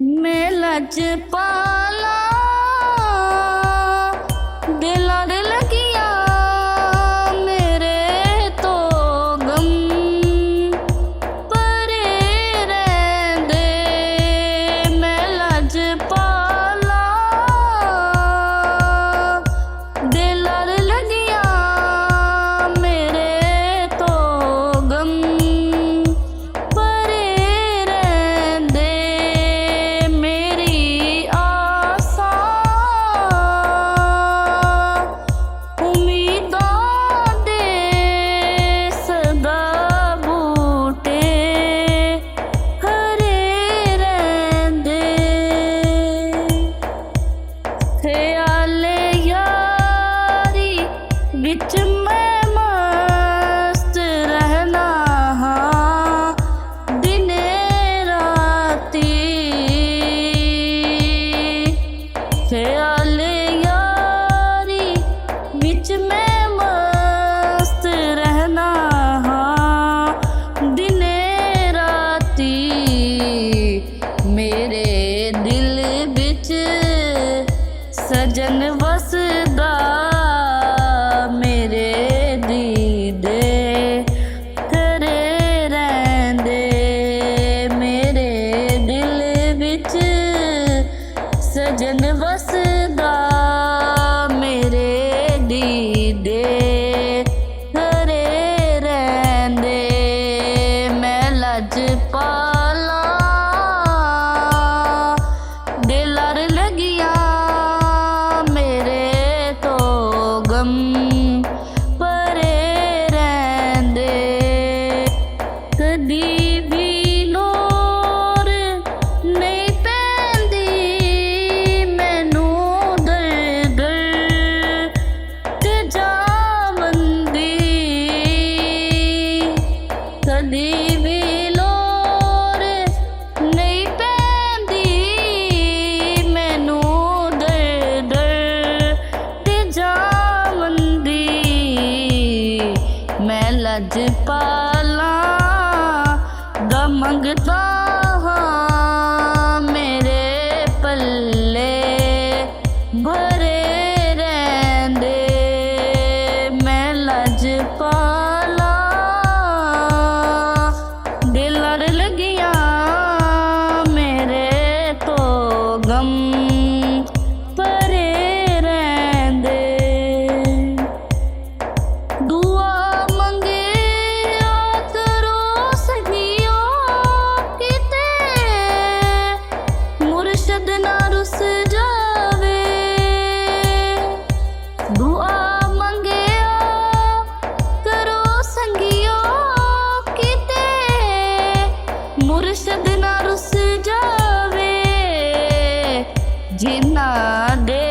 मैं लजपाला दिलां दे लगिया मेरे तो गम परे रहिंदे। मैं लजपाला दिलां दे लगिया मेरे तो गम परे रहिंदे। मेरी आसां उम्मीदां दे सदा बूटे हरे रहिंदे। ख्याले यारी विच मैं मस्त रहना हाँ दिने राती। ख्याले यारी विच मैं मस्त रहना हाँ दिने राती। मेरे दिल विच सजन वसदा मेरे दीदे करे रहिंदे। मेरे दिल विच सजन वसदा मेरे दीदे करे रहिंदे। मैं लजपाला दिलां दे लगिया मेरे तो गम परे रहिंदे। कदी भी लोर नहीं पैंदी मैनू दर दर ते जावंदी। कदी भी लोर नहीं पैंदी मैनू दर दर ते जावंदी। मैं लजपाला दा मंगदा हाँ मेरे पल्ले भरे रहिंदे। मैं लजपाला दिलां दे लगिया मेरे तो गम परे रहिंदे। दुआ मंगिया करो सखियो किते मुर्शद ना रुस जावे। दुआ मंगिया करो संगियो किते मुर्शद ना रुस जावे। जिन्हां दे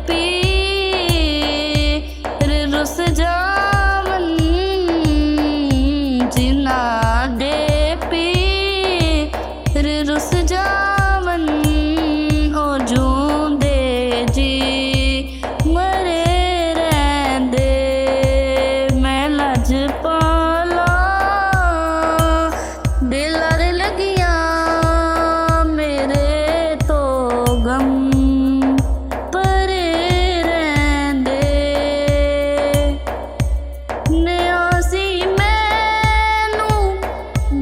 पीर रुस जावन जिन्हां दे पीर रुस जावन ओ जूंदे जी मरे रहिंदे। मैं लजपाला दिलां दे लगिया मेरे तो गम परे रहिंदे। नियासी मैनू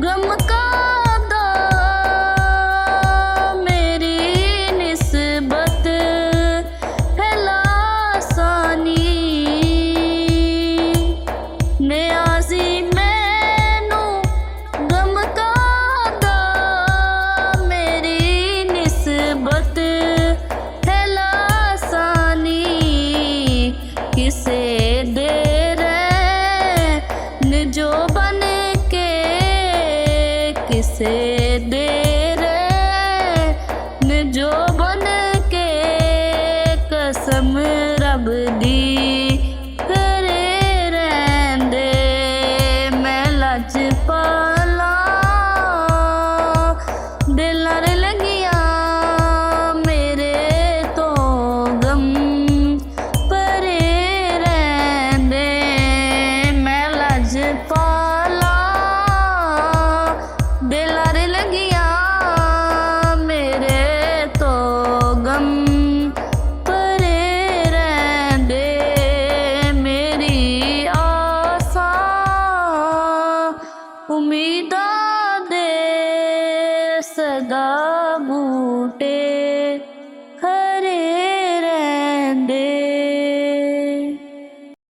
गम कादा ਉਮੀਦਾਂ ਦੇ ਸਦਾ ਬੂਟੇ